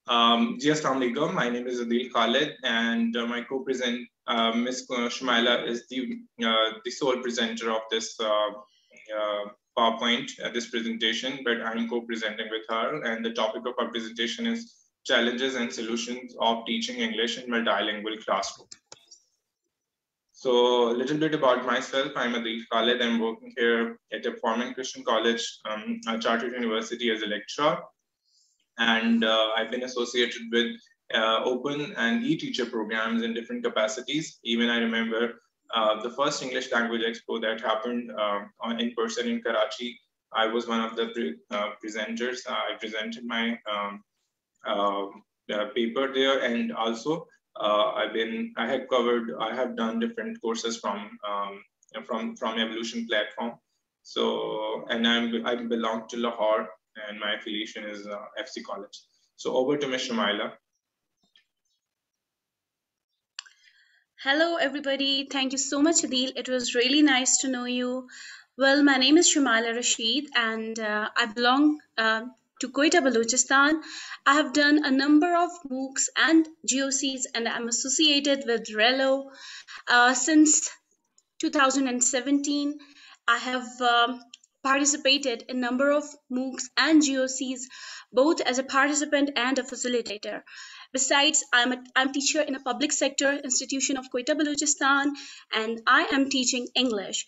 Ji, Assalamu alaikum. My name is Adeel Khalid, and my co-present Ms. Shumaila is the sole presenter of this PowerPoint, this presentation, but I'm co-presenting with her, and the topic of our presentation is challenges and solutions of teaching English in multilingual classroom. So a little bit about myself. I'm Adeel Khalid. I'm working here at a Foreman Christian College, a chartered university as a lecturer. And I've been associated with open and e-teacher programs in different capacities. Even I remember the first English language expo that happened in person in Karachi. I was one of the presenters. I presented my paper there, and also I have done different courses from Evolution platform. So, and I belong to Lahore, and my affiliation is FC College. So over to Ms. Shumaila. Hello, everybody. Thank you so much, Adeel. It was really nice to know you. Well, my name is Shumaila Rasheed, and I belong to Quetta, Balochistan. I have done a number of MOOCs and GOCs, and I'm associated with RELO since 2017. I have participated in a number of MOOCs and GOCs, both as a participant and a facilitator. Besides, I'm a teacher in a public sector institution of Quetta, Balochistan, and I am teaching English.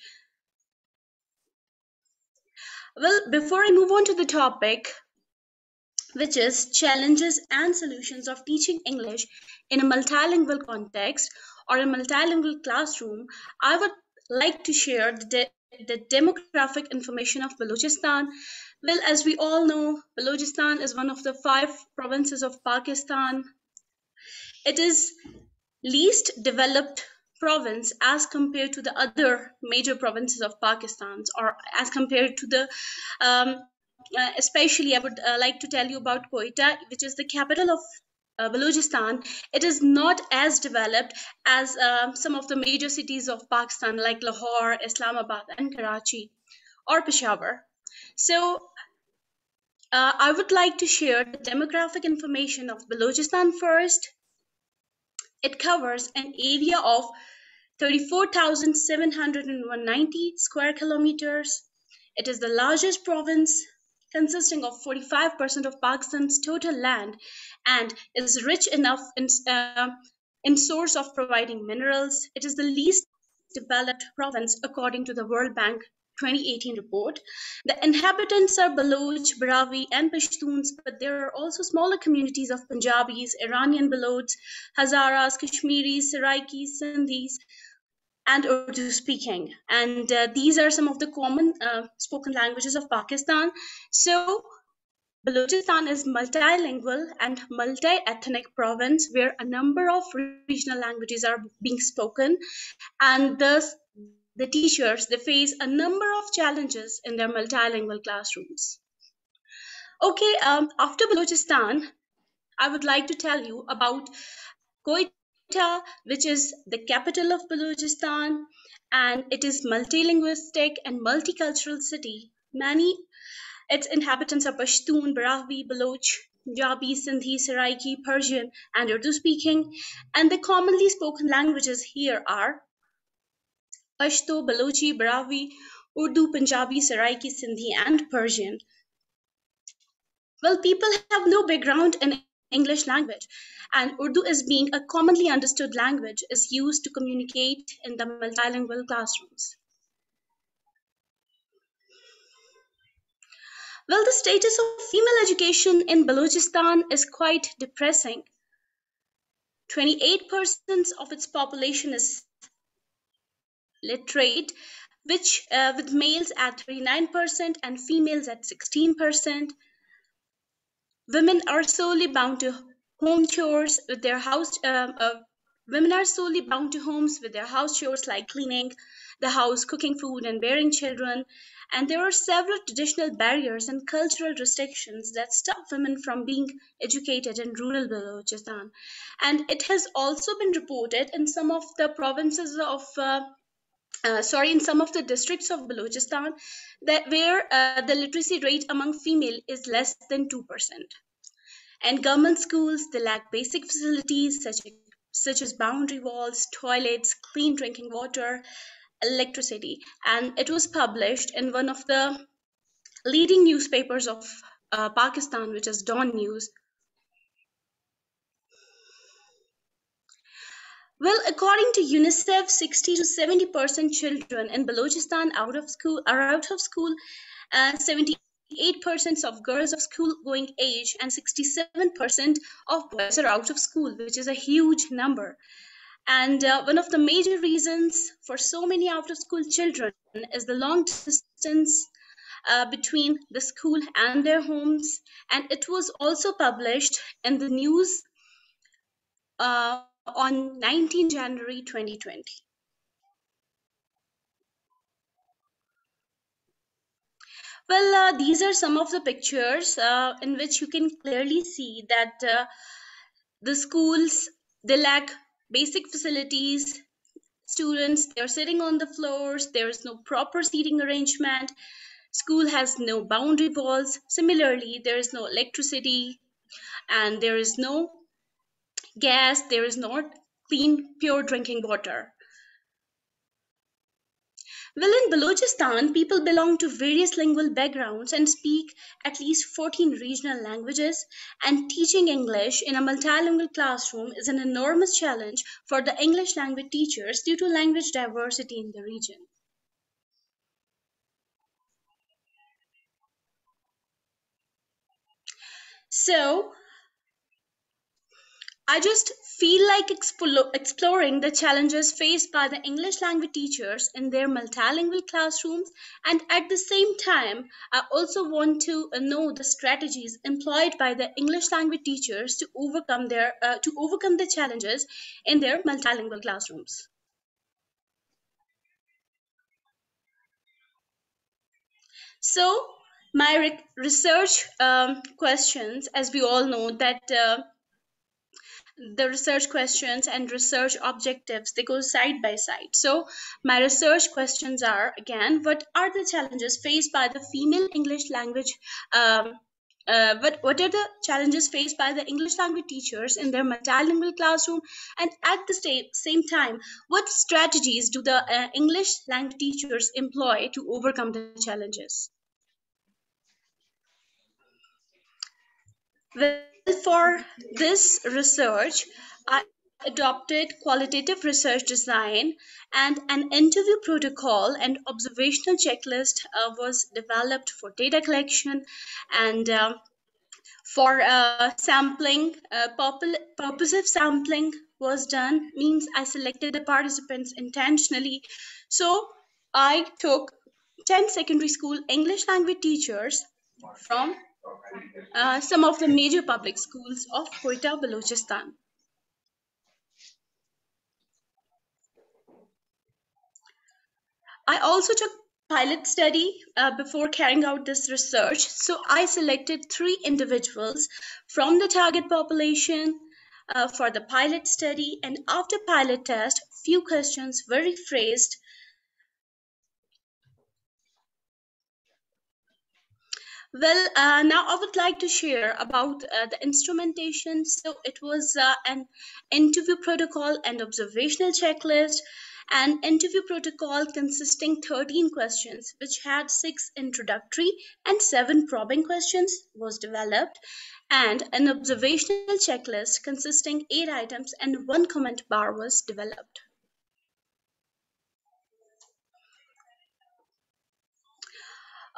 Well, before I move on to the topic, which is challenges and solutions of teaching English in a multilingual context or a multilingual classroom, I would like to share the demographic information of Balochistan. Well, as we all know, Balochistan is one of the 5 provinces of Pakistan. It is least developed province as compared to the other major provinces of Pakistan, or as compared to the especially I would like to tell you about Quetta, which is the capital of Balochistan. It is not as developed as some of the major cities of Pakistan like Lahore, Islamabad and Karachi or Peshawar. So I would like to share the demographic information of Balochistan first. It covers an area of 34,790 square kilometers. It is the largest province, consisting of 45% of Pakistan's total land, and is rich enough in source of providing minerals. It is the least developed province according to the World Bank 2018 report. The inhabitants are Baloch, Brahvi, and Pashtuns, but there are also smaller communities of Punjabis, Iranian Balochs, Hazaras, Kashmiris, Saraikis, Sindhis, and Urdu speaking. And these are some of the common spoken languages of Pakistan. So Balochistan is multilingual and multi-ethnic province where a number of regional languages are being spoken, and thus the teachers, they face a number of challenges in their multilingual classrooms. Okay, after Balochistan, I would like to tell you about Quetta, which is the capital of Balochistan, and it is multilinguistic and multicultural city. Its inhabitants are Pashtun, Brahvi, Baloch, Punjabi, Sindhi, Saraiki, Persian, and Urdu speaking. And the commonly spoken languages here are Pashto, Balochi, Brahvi, Urdu, Punjabi, Saraiki, Sindhi, and Persian. Well, people have no background in English language, and Urdu, as being a commonly understood language, is used to communicate in the multilingual classrooms. Well, the status of female education in Balochistan is quite depressing. 28% of its population is literate, which with males at 39% and females at 16%. Women are solely bound to home chores with their women are solely bound to homes with their house chores like cleaning the house, cooking food, and bearing children. And there are several traditional barriers and cultural restrictions that stop women from being educated in rural Balochistan. And it has also been reported in some of the provinces of in some of the districts of Balochistan that where the literacy rate among female is less than 2%. And government schools, they lack basic facilities such as boundary walls, toilets, clean drinking water, electricity. And it was published in one of the leading newspapers of Pakistan, which is Dawn News. Well, according to UNICEF, 60 to 70% children in Balochistan are out of school, 78% of girls of school-going age, and 67% of boys are out of school, which is a huge number. And one of the major reasons for so many out-of-school children is the long distance between the school and their homes. And it was also published in the news on 19 January 2020. Well, these are some of the pictures in which you can clearly see that the schools, they lack basic facilities. Students, they're sitting on the floors. There is no proper seating arrangement. School has no boundary walls. Similarly, there is no electricity and there is no gas. There is not clean, pure drinking water. Well, in Balochistan, people belong to various lingual backgrounds and speak at least 14 regional languages, and teaching English in a multilingual classroom is an enormous challenge for the English language teachers due to language diversity in the region. So, I just feel like exploring the challenges faced by the English language teachers in their multilingual classrooms, and at the same time, I also want to know the strategies employed by the English language teachers to overcome the challenges in their multilingual classrooms. So, my research questions, as we all know, that the research questions and research objectives, they go side by side. So my research questions are, again, what are the challenges faced by the female English language what are the challenges faced by the English language teachers in their multilingual classroom, and at the same time, what strategies do the English language teachers employ to overcome the challenges? Well, for this research, I adopted qualitative research design, and an interview protocol and observational checklist was developed for data collection, and for sampling, purposive sampling was done, means I selected the participants intentionally. So I took 10 secondary school English language teachers from some of the major public schools of Quetta, Balochistan. I also took pilot study before carrying out this research. So I selected 3 individuals from the target population for the pilot study, and after pilot test, few questions were rephrased. Well, now I would like to share about the instrumentation. So it was an interview protocol and observational checklist. An interview protocol consisting 13 questions, which had 6 introductory and 7 probing questions, was developed, and an observational checklist consisting 8 items and 1 comment bar was developed.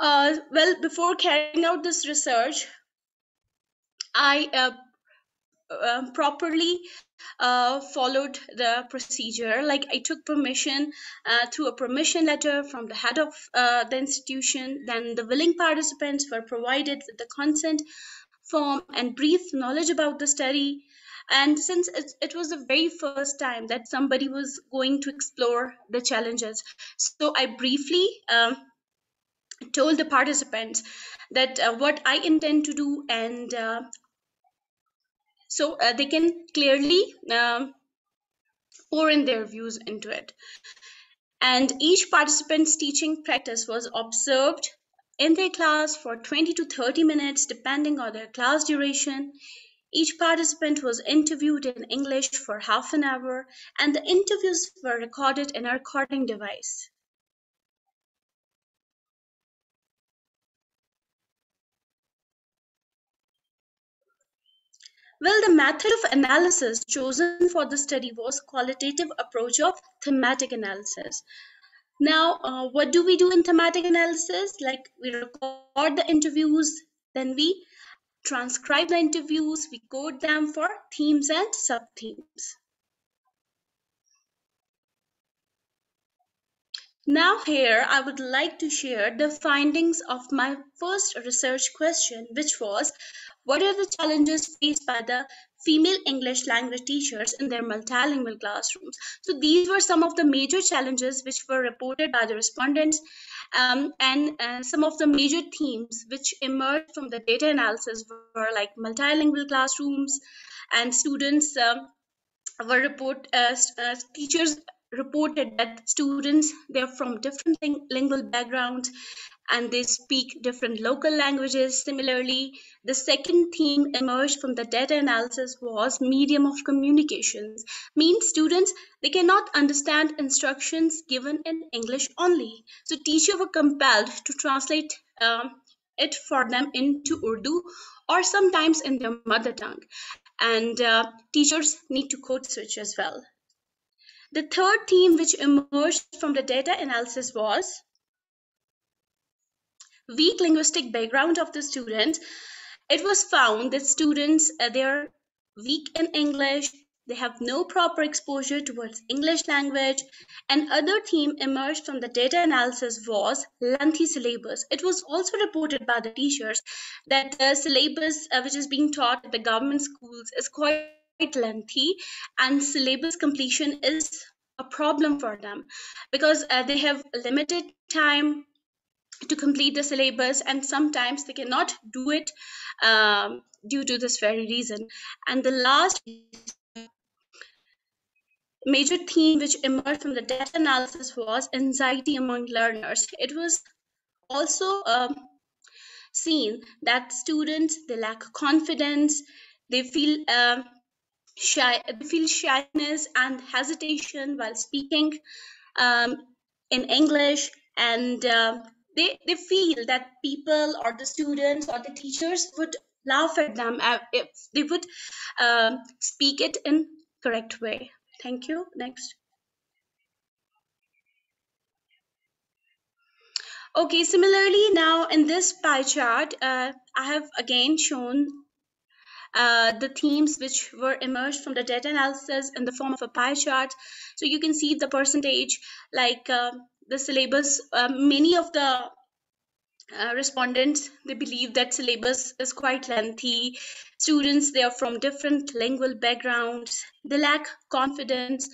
Well, before carrying out this research, I properly followed the procedure. Like, I took permission through a permission letter from the head of the institution. Then the willing participants were provided with the consent form and brief knowledge about the study. And since it was the very first time that somebody was going to explore the challenges, so I briefly told the participants that what I intend to do, and so they can clearly pour in their views into it. And each participant's teaching practice was observed in their class for 20 to 30 minutes, depending on their class duration. Each participant was interviewed in English for half an hour, and the interviews were recorded in a recording device. Well, the method of analysis chosen for the study was qualitative approach of thematic analysis. Now, what do we do in thematic analysis? Like we record the interviews, then we transcribe the interviews, we code them for themes and sub-themes. Now here I would like to share the findings of my first research question, which was, what are the challenges faced by the female English language teachers in their multilingual classrooms? So these were some of the major challenges which were reported by the respondents, and some of the major themes which emerged from the data analysis were like multilingual classrooms, and students were teachers reported that students, they're from different lingual backgrounds and they speak different local languages. Similarly, the second theme emerged from the data analysis was medium of communications, means students, they cannot understand instructions given in English only, so teachers were compelled to translate it for them into Urdu or sometimes in their mother tongue, and teachers need to code switch as well. The third theme which emerged from the data analysis was weak linguistic background of the students. It was found that students, they're weak in English, they have no proper exposure towards English language. And other theme emerged from the data analysis was lengthy syllabus. It was also reported by the teachers that the syllabus which is being taught at the government schools is quite lengthy, and syllabus completion is a problem for them because they have limited time to complete the syllabus, and sometimes they cannot do it due to this very reason. And the last major theme which emerged from the data analysis was anxiety among learners. It was also seen that students, they lack confidence, they feel they feel shyness and hesitation while speaking um, in English, and they feel that people or the students or the teachers would laugh at them if they would speak it in correct way. Thank you. Next. Okay, similarly, now in this pie chart, I have again shown the themes which were emerged from the data analysis in the form of a pie chart. So you can see the percentage, like the syllabus. Many of the respondents, they believe that syllabus is quite lengthy. Students, they are from different lingual backgrounds. They lack confidence,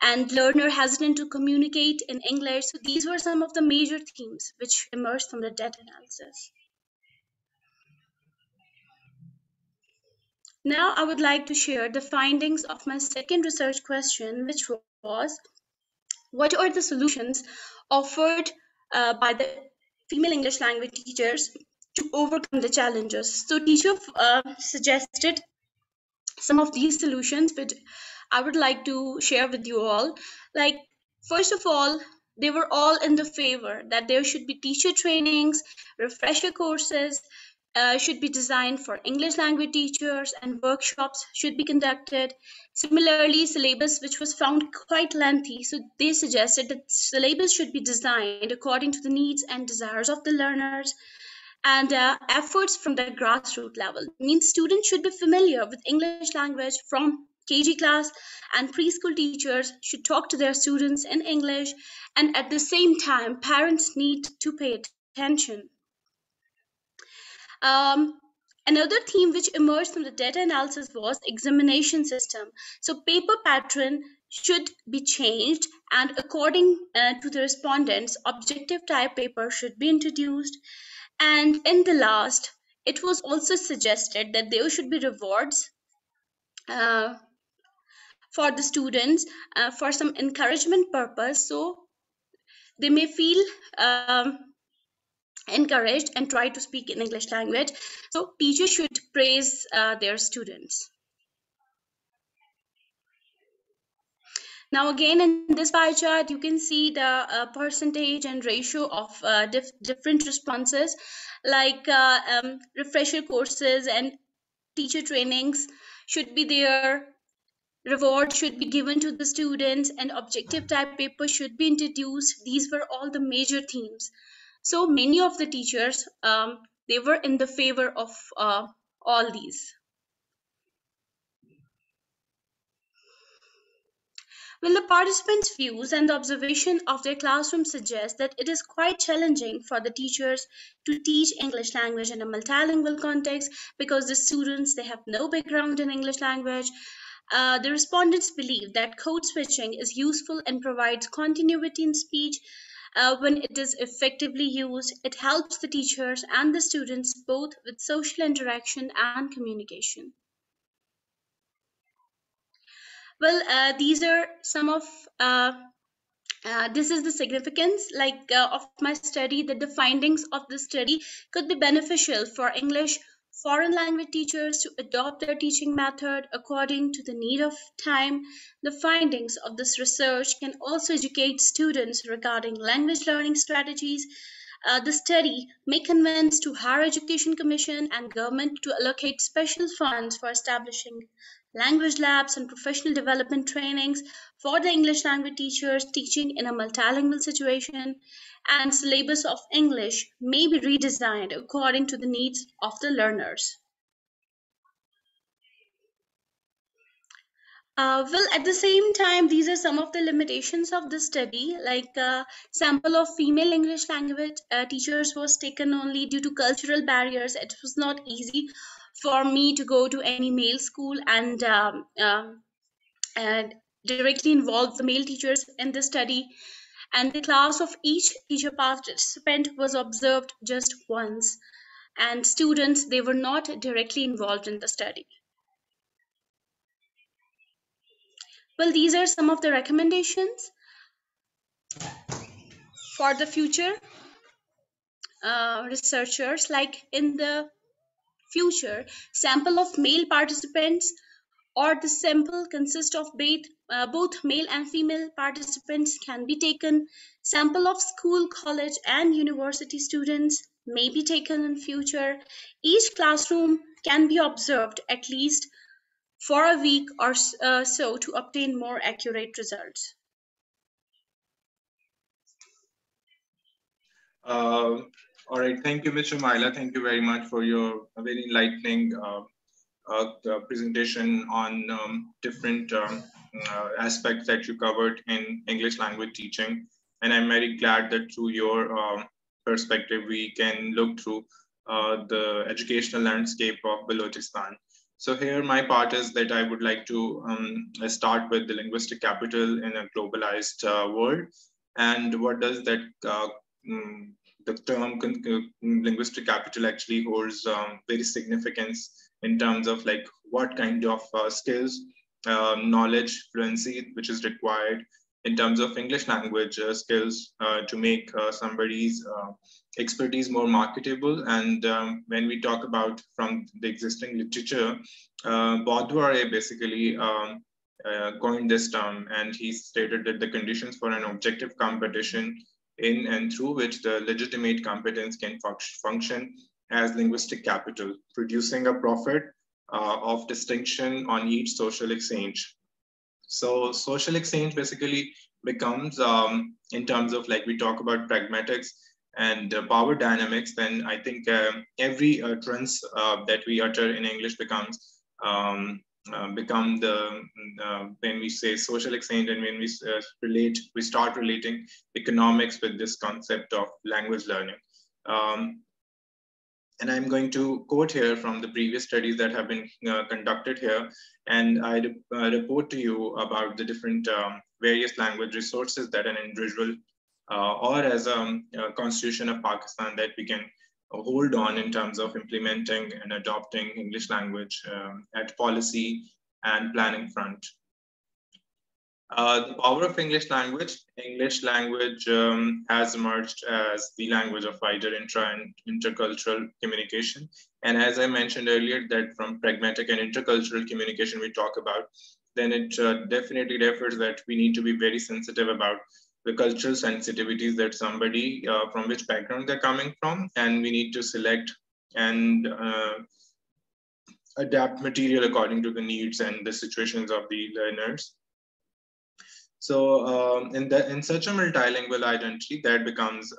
and learner hesitant to communicate in English. So these were some of the major themes which emerged from the data analysis. Now I would like to share the findings of my second research question, which was, what are the solutions offered by the female English language teachers to overcome the challenges? So teacher suggested some of these solutions, which I would like to share with you all. Like, first of all, they were all in the favor that there should be teacher trainings, refresher courses, should be designed for English language teachers, and workshops should be conducted. Similarly, syllabus, which was found quite lengthy, so they suggested that syllabus should be designed according to the needs and desires of the learners. And efforts from the grassroots level means students should be familiar with English language from KG class, and preschool teachers should talk to their students in English, and at the same time parents need to pay attention. um, Another theme which emerged from the data analysis was examination system. So paper pattern should be changed, and according to the respondents, objective type paper should be introduced. And in the last, it was also suggested that there should be rewards uh, for the students for some encouragement purpose, so they may feel encouraged and try to speak in English language. So teachers should praise their students. Now again, in this pie chart, you can see the percentage and ratio of different responses, like refresher courses and teacher trainings should be there. Reward should be given to the students, and objective type paper should be introduced. These were all the major themes. So many of the teachers, they were in the favor of all these. Well, the participants' views and the observation of their classroom suggest that it is quite challenging for the teachers to teach English language in a multilingual context because the students, they have no background in English language. The respondents believe that code switching is useful and provides continuity in speech. When it is effectively used, it helps the teachers and the students both with social interaction and communication. Well, these are some of this is the significance of my study, that the findings of the study could be beneficial for English foreign language teachers to adopt their teaching method according to the need of time. The findings of this research can also educate students regarding language learning strategies. The study may convince to Higher Education Commission and government to allocate special funds for establishing language labs and professional development trainings for the English language teachers teaching in a multilingual situation, and syllabus of English may be redesigned according to the needs of the learners. Well, at the same time, these are some of the limitations of the study. Like sample of female English language teachers was taken only due to cultural barriers. It was not easy for me to go to any male school and directly involve the male teachers in the study. And the class of each teacher participant was observed just once. And students, they were not directly involved in the study. Well, these are some of the recommendations for the future researchers. Like in the future, sample of male participants or the sample consists of both male and female participants can be taken. Sample of school, college, and university students may be taken in future. Each classroom can be observed at least for a week or so to obtain more accurate results. All right, thank you, Mr. Shumaila. Thank you very much for your very enlightening presentation on different aspects that you covered in English language teaching. And I'm very glad that through your perspective, we can look through the educational landscape of Balochistan. So here my part is that I would like to start with the linguistic capital in a globalized world. And what does that the term linguistic capital actually holds very significance in terms of like what kind of skills, knowledge, fluency, which is required in terms of English language skills to make somebody's expertise more marketable. And when we talk about from the existing literature, Baudouin basically coined this term, and he stated that the conditions for an objective competition in and through which the legitimate competence can function as linguistic capital, producing a profit of distinction on each social exchange. So social exchange basically becomes, in terms of like we talk about pragmatics and power dynamics, then I think every utterance that we utter in English becomes become the when we say social exchange, and when we start relating economics with this concept of language learning. And I'm going to quote here from the previous studies that have been conducted here, and I report to you about the different various language resources that an individual or as a constitution of Pakistan that we can hold on in terms of implementing and adopting English language at policy and planning front. The power of English language. English language has emerged as the language of wider and intercultural communication. And as I mentioned earlier, that from pragmatic and intercultural communication we talk about, then it definitely refers that we need to be very sensitive about the cultural sensitivities that somebody from which background they're coming from, and we need to select and adapt material according to the needs and the situations of the learners. So in such a multilingual identity, that becomes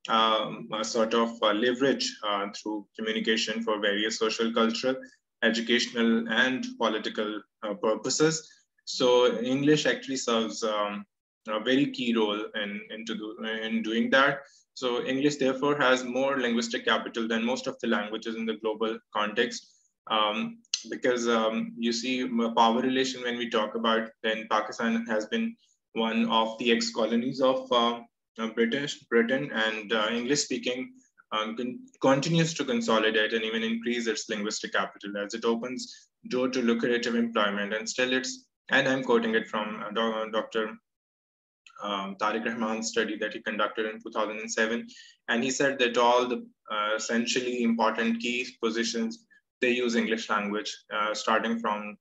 a sort of leverage through communication for various social, cultural, educational, and political purposes. So English actually serves a very key role in doing that. So English therefore has more linguistic capital than most of the languages in the global context. Because you see power relation when we talk about, then Pakistan has been one of the ex-colonies of Britain, and English speaking continues to consolidate and even increase its linguistic capital as it opens door to lucrative employment. And still and I'm quoting it from Dr. Tariq Rahman's study that he conducted in 2007. And he said that all the essentially important key positions, they use English language, starting from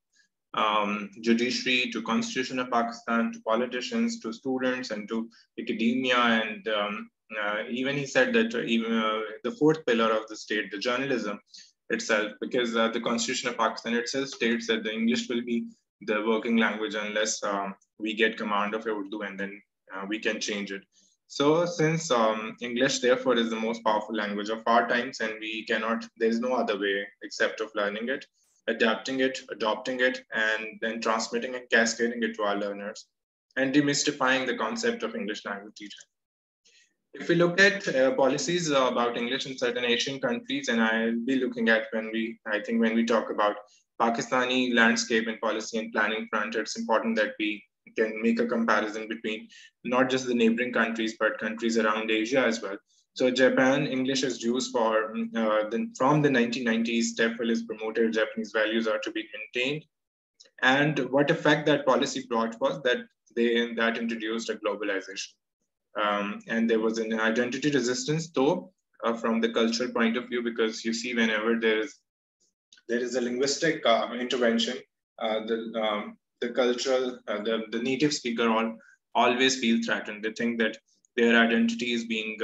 judiciary to Constitution of Pakistan, to politicians, to students, and to academia. And even he said that even the fourth pillar of the state, the journalism itself, because the Constitution of Pakistan itself states that the English will be the working language unless we get command of Urdu, and then we can change it. So since English therefore is the most powerful language of our times, and there is no other way except of learning it, adapting it, adopting it, and then transmitting and cascading it to our learners, and demystifying the concept of English language teaching. If we look at policies about English in certain Asian countries, and I'll be looking at when we talk about Pakistani landscape and policy and planning front, it's important that we can make a comparison between not just the neighboring countries, but countries around Asia as well. So Japan, English is used for, from the 1990s, TEFL is promoted, Japanese values are to be maintained. And what effect that policy brought was that that introduced a globalization. And there was an identity resistance, though, from the cultural point of view, because you see, whenever there is a linguistic intervention, the cultural, the native speaker always feel threatened. They think that their identity is being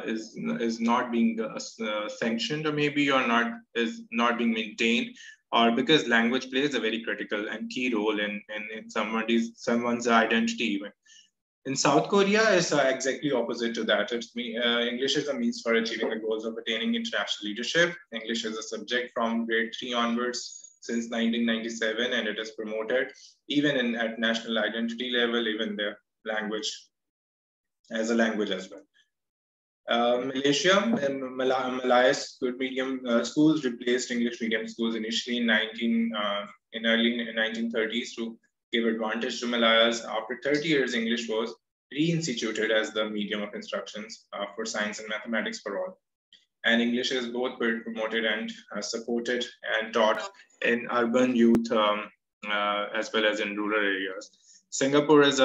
is not being sanctioned, or maybe is not being maintained, or because language plays a very critical and key role in someone's identity even. In South Korea, it's exactly opposite to that. English is a means for achieving the goals of attaining international leadership. English is a subject from grade 3 onwards since 1997, and it is promoted even at national identity level, even the language as a language as well. Malaysia and Malay's good medium schools replaced English medium schools initially in early 1930s to give advantage to Malayas. After 30 years, English was reinstituted as the medium of instructions for science and mathematics for all. And English is both promoted and supported and taught in urban youth as well as in rural areas. Singapore is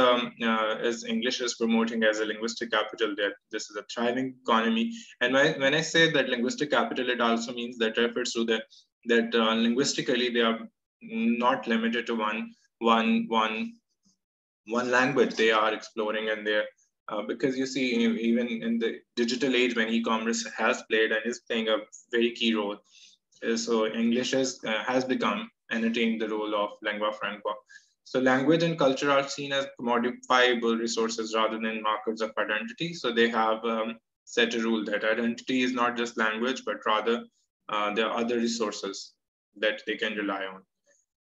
English is promoting as a linguistic capital. That this is a thriving economy, and when I say that linguistic capital, it also means that refers to that linguistically they are not limited to one language. They are exploring, and they're because you see, even in the digital age when e-commerce has played and is playing a very key role, so English has become and attained the role of lingua franca. So language and culture are seen as commodifiable resources rather than markers of identity. So they have set a rule that identity is not just language, but rather there are other resources that they can rely on.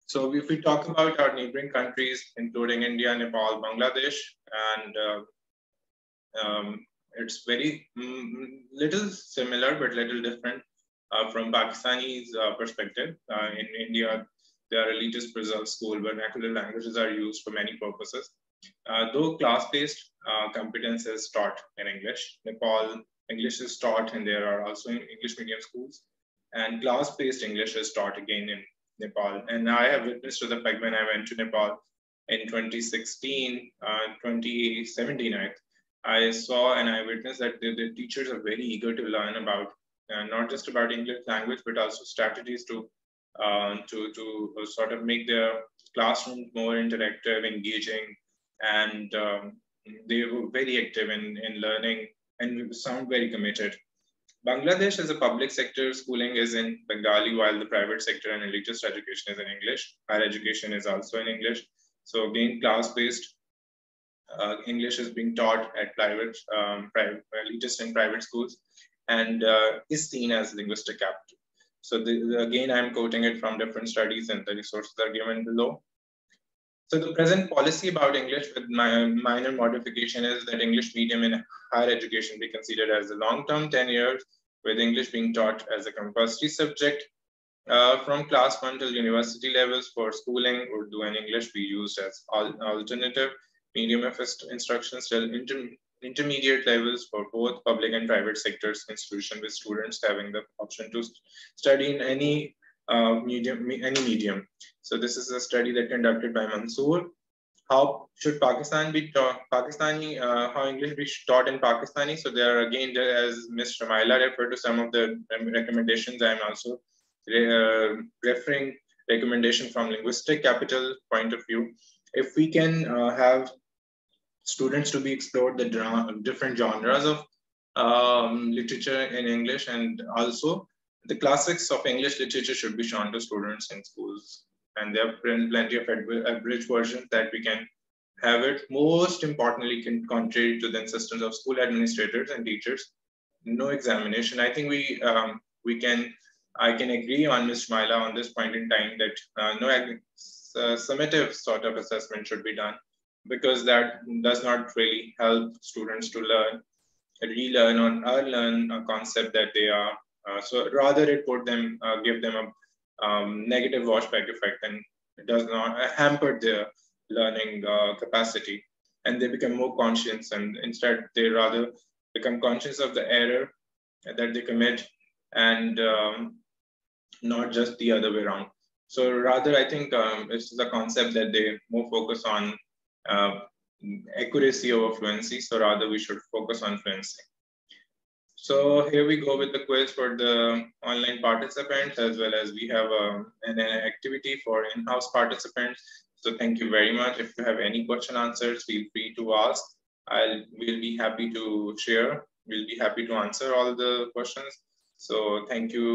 So if we talk about our neighboring countries, including India, Nepal, Bangladesh, and it's very little similar, but little different from Pakistani's perspective. In India, there are elitist preserved school, vernacular languages are used for many purposes. Though class-based competence is taught in English, Nepal, English is taught, and there are also English medium schools. And class-based English is taught again in Nepal. And I have witnessed to the fact when I went to Nepal in 2016, 2017, I saw and I witnessed that the teachers are very eager to learn about not just about English language, but also strategies to sort of make their classroom more interactive, engaging, and they were very active in learning and sound very committed. Bangladesh as a public sector schooling is in Bengali, while the private sector and religious education is in English. Higher education is also in English. So again, class-based English is being taught at elitist and private schools, and is seen as linguistic capital. So again, I'm quoting it from different studies, and the resources are given below. So the present policy about English with minor modification is that English medium in higher education be considered as a long-term 10 years, with English being taught as a compulsory subject. From class 1 till university levels for schooling, Urdu and English be used as alternative medium of instructions till intermediate levels for both public and private sectors institution, with students having the option to study in any medium. So this is a study that conducted by Mansoor. How should Pakistan be taught? How English be taught in Pakistani? So there are again, as Ms. Shumaila referred to some of the recommendations, I am also referring recommendation from linguistic capital point of view. If we can have students to be explored the different genres of literature in English, and also the classics of English literature should be shown to students in schools. And there are plenty of abridged versions that we can have it. Most importantly, contrary to the insistence of school administrators and teachers, no examination. I think I can agree on Ms. Shumaila on this point in time that no summative sort of assessment should be done, because that does not really help students to relearn or unlearn a concept that they are. So rather it would them give them a negative washback effect, and it does not hamper their learning capacity, and they become more conscious, and instead they rather become conscious of the error that they commit, and not just the other way around. So rather, I think it's the concept that they more focus on accuracy over fluency. So rather, we should focus on fluency. So here we go with the quiz for the online participants, as well as we have an activity for in-house participants. So thank you very much. If you have any question answers, feel free to ask. We'll be happy to share. We'll be happy to answer all the questions. So thank you